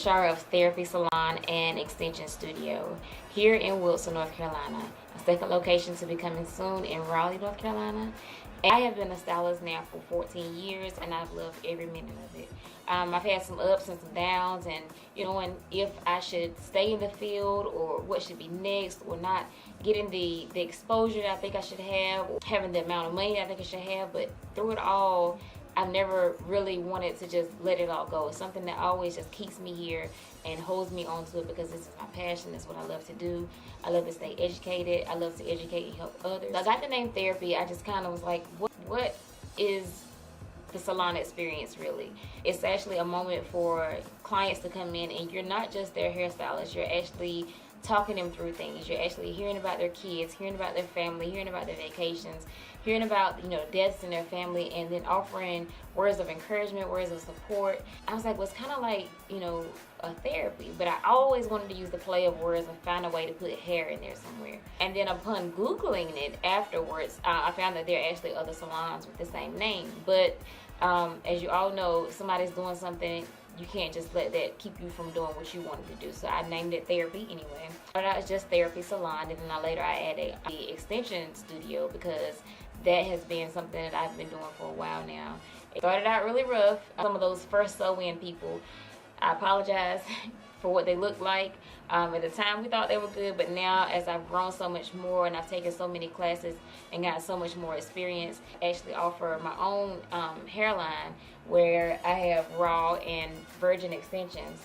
registrar of tHAIRapy Salon and Extension Studio here in Wilson, North Carolina. A second location to be coming soon in Raleigh, North Carolina. And I have been a stylist now for 14 years, and I've loved every minute of it. I've had some ups and some downs, and and if I should stay in the field or what should be next, or not getting the exposure that I think I should have, or having the amount of money I think I should have. But through it all, I've never really wanted to just let it all go. It's something that always just keeps me here and holds me onto it because this is my passion. It's what I love to do. I love to stay educated. I love to educate and help others. I got the name tHAIRapy. I just kind of was like, what is the salon experience really? It's actually a moment for clients to come in, and you're not just their hairstylist. You're actually talking them through things. You're actually hearing about their kids, hearing about their family, hearing about their vacations, hearing about deaths in their family, and then offering words of encouragement, words of support. I was like, well, it's kind of like a therapy, but I always wanted to use the play of words and find a way to put hair in there somewhere. And then upon Googling it afterwards, I found that there are actually other salons with the same name. But as you all know, somebody's doing something, you can't just let that keep you from doing what you wanted to do. So I named it tHAIRapy anyway. But that was just tHAIRapy Salon, and then later I added the Extension Studio because that has been something that I've been doing for a while now. It started out really rough. Some of those first sew-in people, I apologize for what they look like. At the time we thought they were good, but now as I've grown so much more and I've taken so many classes and got so much more experience, I actually offer my own hairline where I have raw and virgin extensions.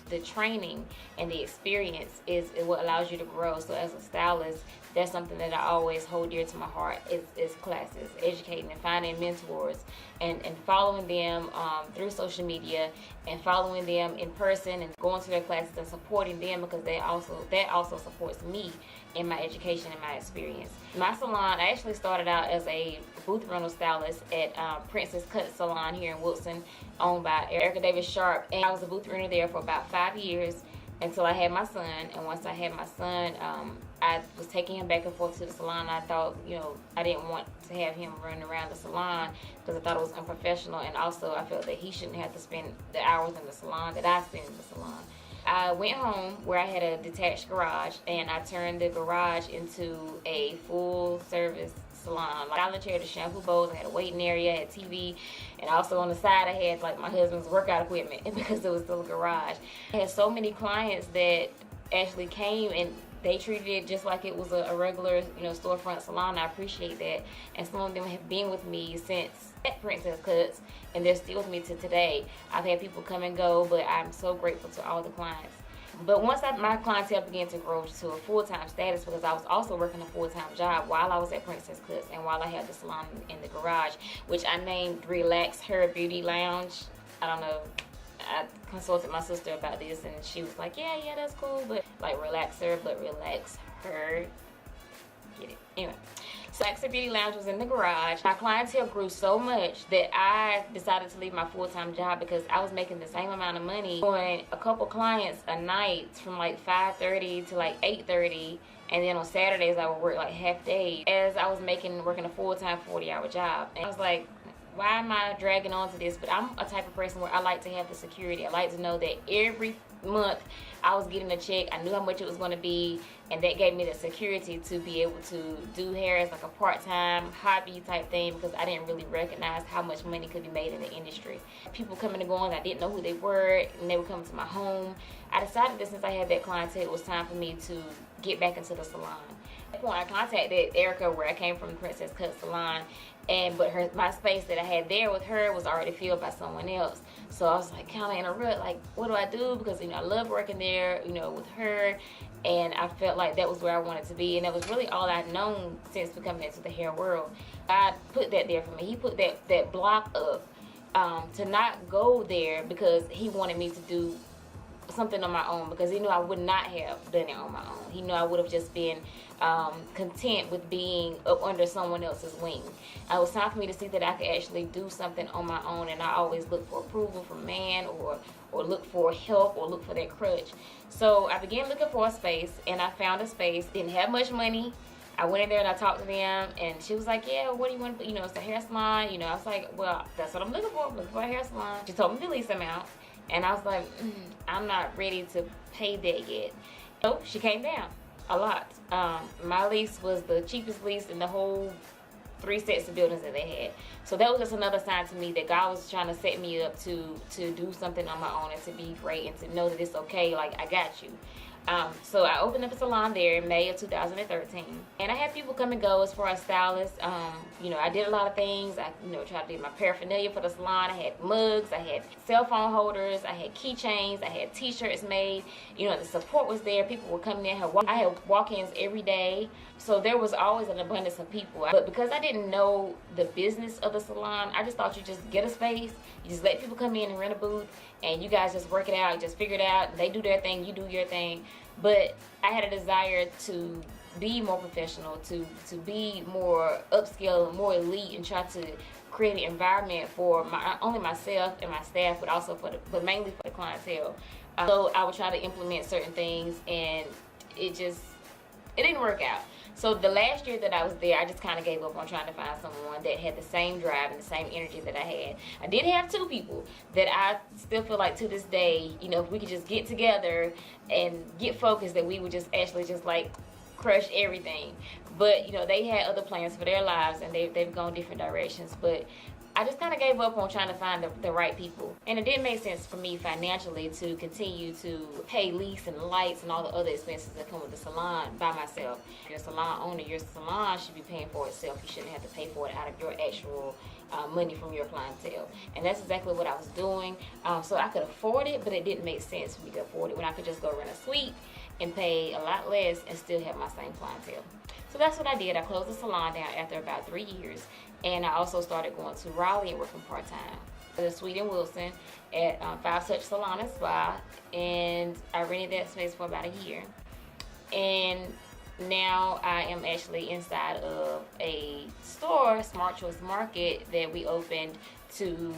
The training and the experience is what allows you to grow. So as a stylist, that's something that I always hold dear to my heart is classes, educating and finding mentors and following them through social media and following them in person and going to their classes and supporting them because that also supports me in my education and my experience. My salon, I actually started out as a booth rental stylist at Princess Cut Salon here in Wilson, owned by Erica Davis Sharp, and I was a booth renter there for about 5 years until I had my son. And once I had my son, I was taking him back and forth to the salon. I thought, I didn't want to have him running around the salon because I thought it was unprofessional, and also I felt that he shouldn't have to spend the hours in the salon that I spend in the salon. I went home where I had a detached garage, and I turned the garage into a full service salon. I got a chair, the shampoo bowls, I had a waiting area, I had TV, and also on the side I had like my husband's workout equipment because it was still a garage. I had so many clients that actually came and they treated it just like it was a regular, storefront salon. I appreciate that. And some of them have been with me since at Princess Cuts, and they're still with me to today. I've had people come and go, but I'm so grateful to all the clients. But once my clientele began to grow to a full-time status, because I was also working a full-time job while I was at Princess Cuts and while I had the salon in the garage, which I named Relax Her Beauty Lounge. I don't know. I consulted my sister about this, and she was like, yeah, that's cool, but like relax her, but relax her. Get it? Anyway, so Relax Her Beauty Lounge was in the garage. My clientele grew so much that I decided to leave my full-time job because I was making the same amount of money doing a couple clients a night from like 5:30 to like 8:30. And then on Saturdays, I would work like half day as I was working a full-time 40-hour job. And I was like, why am I dragging on to this? But I'm a type of person where I like to have the security. I like to know that every month I was getting a check. I knew how much it was going to be, and that gave me the security to be able to do hair as like a part-time hobby type thing because I didn't really recognize how much money could be made in the industry. People coming and going, I didn't know who they were, and they would come to my home. I decided that since I had that clientele, it was time for me to get back into the salon. At that point, I contacted Erica, where I came from, the Princess Cut Salon, but my space that I had there with her was already filled by someone else. So I was like kind of in a rut, like what do I do? Because I love working there, with her, and I felt like that was where I wanted to be, and that was really all I'd known since becoming into the hair world. God put that there for me. He put that block up to not go there because he wanted me to do something on my own, because he knew I would not have done it on my own. He knew I would have just been content with being up under someone else's wing. It was time for me to see that I could actually do something on my own, and I always look for approval from man or look for help or look for that crutch. So I began looking for a space, and I found a space. Didn't have much money. I went in there and I talked to them, and she was like, yeah, what do you want to put? It's a hair salon. I was like, well, that's what I'm looking for. I'm looking for a hair salon. She told me the lease amount. And I was like, I'm not ready to pay that yet. So she came down a lot. My lease was the cheapest lease in the whole 3 sets of buildings that they had. So that was just another sign to me that God was trying to set me up to do something on my own and to be great and to know that it's okay, like I got you. So I opened up a salon there in May of 2013, and I had people come and go as far as stylists. You know, I did a lot of things. I, you know, tried to do my paraphernalia for the salon. I had mugs, I had cell phone holders, I had keychains, I had t-shirts made. You know, the support was there. People were coming in. I had walk-ins every day. So there was always an abundance of people. But because I didn't know the business of the salon, I just thought you just get a space, you just let people come in and rent a booth, and you guys just work it out, just figure it out. They do their thing, you do your thing. But I had a desire to be more professional, to be more upscale, more elite, and try to create an environment for only myself and my staff, but also but mainly for the clientele. So I would try to implement certain things, and it didn't work out. So the last year that I was there, I just kind of gave up on trying to find someone that had the same drive and the same energy that I had. I did have 2 people that I still feel like to this day, you know, if we could just get together and get focused, that we would just actually just like crush everything. But, you know, they had other plans for their lives, and they've gone different directions. But I just kind of gave up on trying to find the right people. And it didn't make sense for me financially to continue to pay lease and lights and all the other expenses that come with the salon by myself. If you're a salon owner, your salon should be paying for itself. You shouldn't have to pay for it out of your actual money from your clientele. And that's exactly what I was doing. So I could afford it, but it didn't make sense for me to afford it when I could just go rent a suite and pay a lot less and still have my same clientele. So that's what I did. I closed the salon down after about 3 years. And I also started going to Raleigh and working part-time. The suite in Wilson at 5 Touch Salon and Spa, and I rented that space for about a year. And now I am actually inside of a store, Smart Choice Market, that we opened to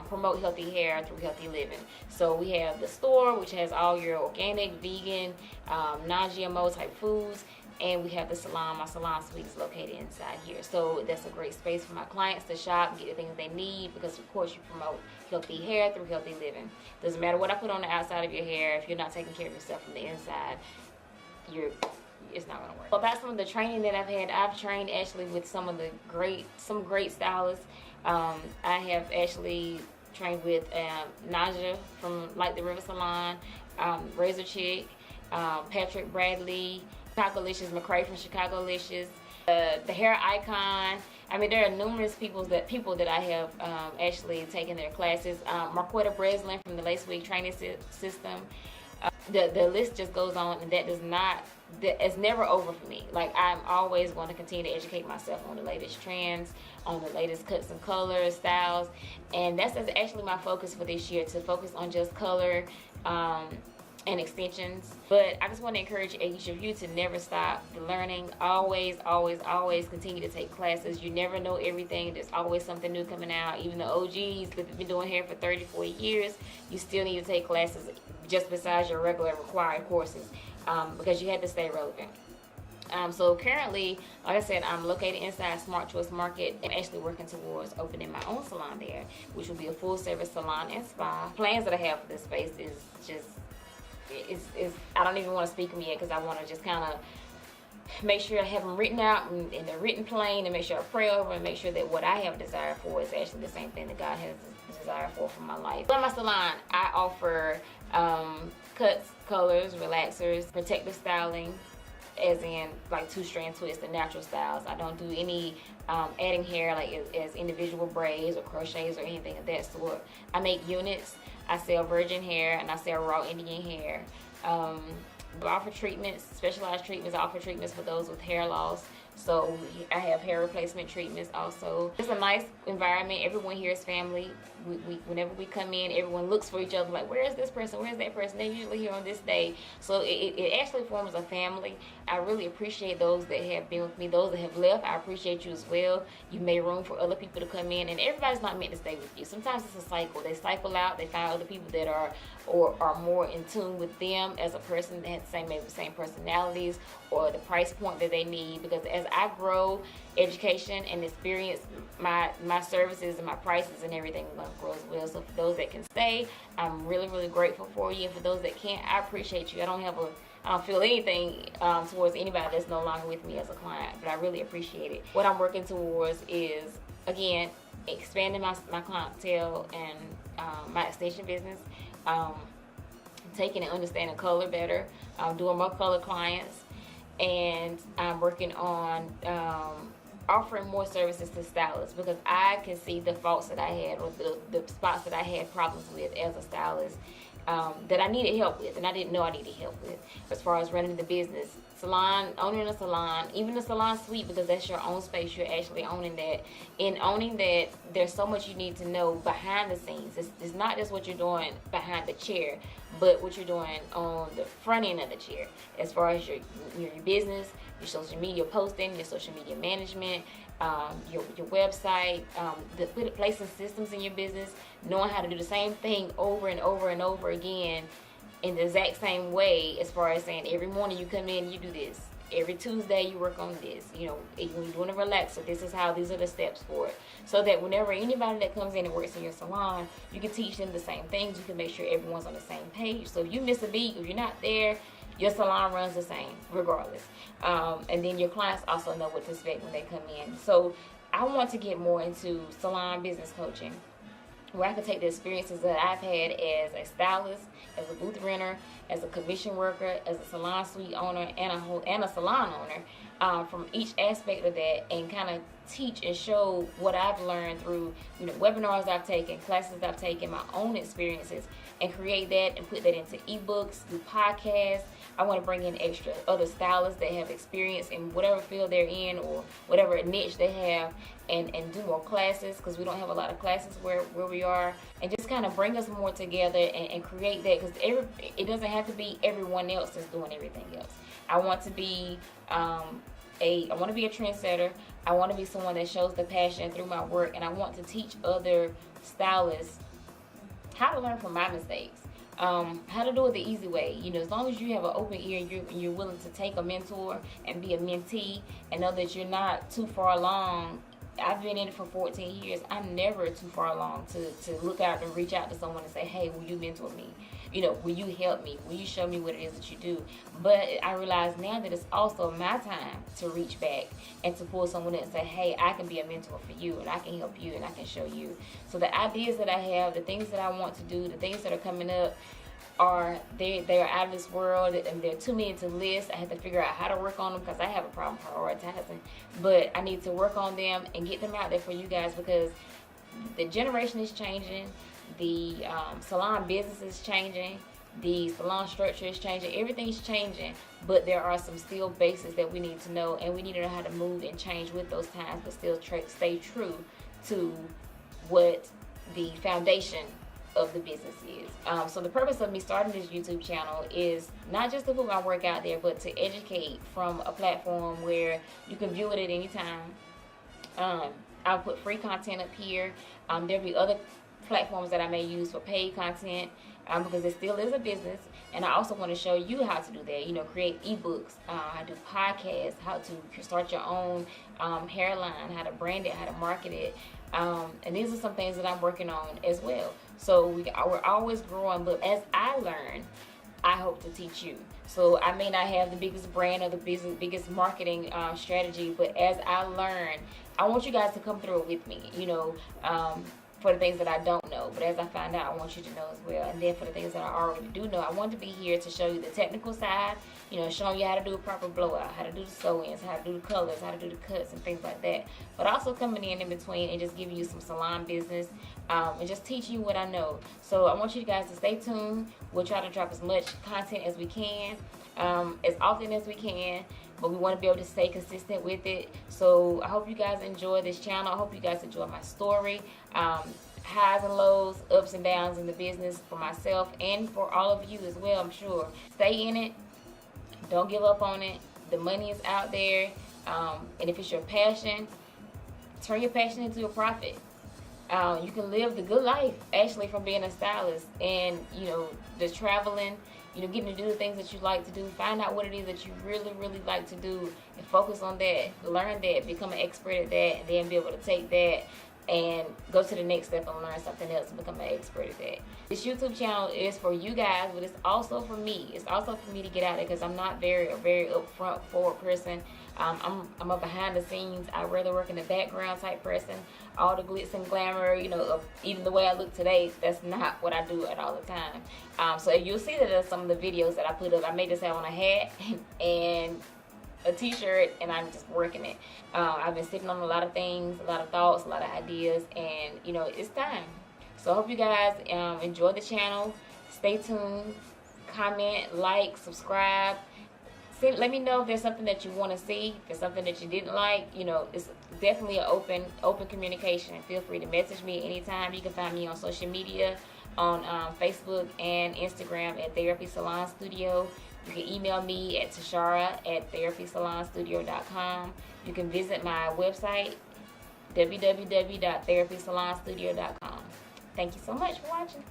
promote healthy hair through healthy living. So we have the store, which has all your organic, vegan, non-GMO type foods. And we have the salon. My salon suite is located inside here. So that's a great space for my clients to shop and get the things they need, because of course you promote healthy hair through healthy living. Doesn't matter what I put on the outside of your hair, if you're not taking care of yourself from the inside, it's not gonna work. About some of the training that I've had, I've trained actually with some great stylists. I have actually trained with Naja from Like the River Salon, Razor Chick, Patrick Bradley, Chicagolicious, McCray from Chicagolicious, the Hair Icon. I mean, there are numerous people that I have actually taken their classes. Marquetta Breslin from the Lace Wig Training System. The list just goes on, and it's never over for me. Like, I'm always going to continue to educate myself on the latest trends, on the latest cuts and colors, styles, and that's actually my focus for this year, to focus on just color and extensions. But I just want to encourage each of you to never stop learning. Always continue to take classes. You never know everything. There's always something new coming out. Even the OGs that have been doing hair for 30, 40 years, you still need to take classes just besides your regular required courses, because you have to stay relevant. So currently, like I said, I'm located inside Smart Choice Market. I'm actually working towards opening my own salon there, which will be a full service salon and spa. Plans that I have for this space is just, I don't even want to speak them yet, because I want to just kind of make sure I have them written out in the written plane, and make sure I pray over and make sure that what I have a desire for is actually the same thing that God has a desire for my life. In my salon, I offer cuts, colors, relaxers, protective styling, as in like 2-strand twists and natural styles. I don't do any adding hair like as individual braids or crochets or anything of that sort. I make units. I sell virgin hair and I sell raw Indian hair. I offer treatments, specialized treatments. I offer treatments for those with hair loss. So I have hair replacement treatments also. It's a nice environment. Everyone here is family. Whenever we come in, everyone looks for each other like, where is this person? Where is that person? They're usually here on this day. So it actually forms a family. I really appreciate those that have been with me. Those that have left, I appreciate you as well. You made room for other people to come in, and everybody's not meant to stay with you. Sometimes it's a cycle. They cycle out. They find other people that are more in tune with them as a person that has maybe the same personalities or the price point that they need. Because as I grow, education and experience, my services and my prices and everything is going to grow as well. So for those that can stay, I'm really, really grateful for you. And for those that can't, I appreciate you. I don't feel anything towards anybody that's no longer with me as a client, but I really appreciate it. What I'm working towards is, again, expanding my clientele and my extension business, taking and understanding color better, doing more color clients, and I'm working on offering more services to stylists, because I can see the faults that I had, or the spots that I had problems with as a stylist, that I needed help with, and I didn't know I needed help with, as far as running the business, owning a salon, even the salon suite, because that's your own space. You're actually owning that. In owning that, there's so much you need to know behind the scenes. It's not just what you're doing behind the chair, but what you're doing on the front end of the chair, as far as your business, your social media posting, your social media management, your website, placing systems in your business, knowing how to do the same thing over and over and over again in the exact same way, as far as saying every morning you come in and you do this, every Tuesday you work on this, when you're doing a relaxer, these are the steps for it, so that whenever anybody that comes in and works in your salon, you can teach them the same things. You can make sure everyone's on the same page, so if you miss a beat, if you're not there, your salon runs the same regardless. And then your clients also know what to expect when they come in. So I want to get more into salon business coaching, where I can take the experiences that I've had as a stylist, as a booth renter, as a commission worker, as a salon suite owner, and a salon owner, from each aspect of that, and kind of teach and show what I've learned through webinars I've taken, classes I've taken, my own experiences, and create that and put that into ebooks, do podcasts. I want to bring in extra other stylists that have experience in whatever field they're in, or whatever niche they have, and do more classes, because we don't have a lot of classes where we are, and just kind of bring us more together and create that, because it doesn't have to be everyone else that's doing everything else. I want to be I want to be a trendsetter. I want to be someone that shows the passion through my work, and I want to teach other stylists how to learn from my mistakes. How to do it the easy way. As long as you have an open ear, you're willing to take a mentor and be a mentee, and know that you're not too far along. I've been in it for 14 years. I'm never too far along to look out and reach out to someone and say, hey, will you mentor me? Will you help me? Will you show me what it is that you do? But I realize now that it's also my time to reach back and to pull someone in and say, hey, I can be a mentor for you, and I can help you, and I can show you. So the ideas that I have, the things that I want to do, the things that are coming up, they're out of this world, and they're too many to list. I have to figure out how to work on them, because I have a problem prioritizing. But I need to work on them and get them out there for you guys, because the generation is changing, the salon business is changing, the salon structure is changing, everything's changing, but there are some still basics that we need to know, and we need to know how to move and change with those times, but still stay true to what the foundation of the business is. So the purpose of me starting this YouTube channel is not just to put my work out there, but to educate from a platform where you can view it at any time. I'll put free content up here. There'll be other platforms that I may use for paid content, because it still is a business, and I also want to show you how to do that. Create ebooks, how to do podcasts, how to start your own hairline, how to brand it, how to market it, and these are some things that I'm working on as well. So we're always growing, but as I learn, I hope to teach you. So I may not have the biggest brand or the biggest marketing strategy, but as I learn, I want you guys to come through it with me, for the things that I don't know. But as I find out, I want you to know as well. And then for the things that I already do know, I want to be here to show you the technical side, showing you how to do a proper blowout, how to do the sew-ins, how to do the colors, how to do the cuts and things like that. But also coming in between and just giving you some salon business, and just teaching you what I know. So I want you guys to stay tuned. We'll try to drop as much content as we can, as often as we can, but we want to be able to stay consistent with it. So I hope you guys enjoy this channel. I hope you guys enjoy my story, highs and lows, ups and downs in the business, for myself and for all of you as well, I'm sure. Stay in it. Don't give up on it. The money is out there, and if it's your passion, turn your passion into a profit. You can live the good life actually from being a stylist, and the traveling you know, getting to do the things that you like to do. Find out what it is that you really, really like to do and focus on that. Learn that, become an expert at that, and then be able to take that and go to the next step and learn something else and become an expert at that. This YouTube channel is for you guys, but it's also for me. It's also for me to get out there because I'm not very upfront forward person. I'm a behind the scenes, I'd rather work in the background type person. All the glitz and glamour, you know, of even the way I look today, that's not what I do at all the time. So you'll see that there's some of the videos that I put up. I may just have on a hat and a t-shirt, and I'm just working it. I've been sitting on a lot of things, a lot of thoughts, a lot of ideas, and you know, it's time. So I hope you guys enjoy the channel. Stay tuned, comment, like, subscribe. Let me know if there's something that you want to see, if there's something that you didn't like. You know, it's definitely an open communication. Feel free to message me anytime. You can find me on social media, on Facebook and Instagram at tHAIRapy Salon Studio. You can email me at tashara@therapysalonstudio.com. You can visit my website, www.therapysalonstudio.com. Thank you so much for watching.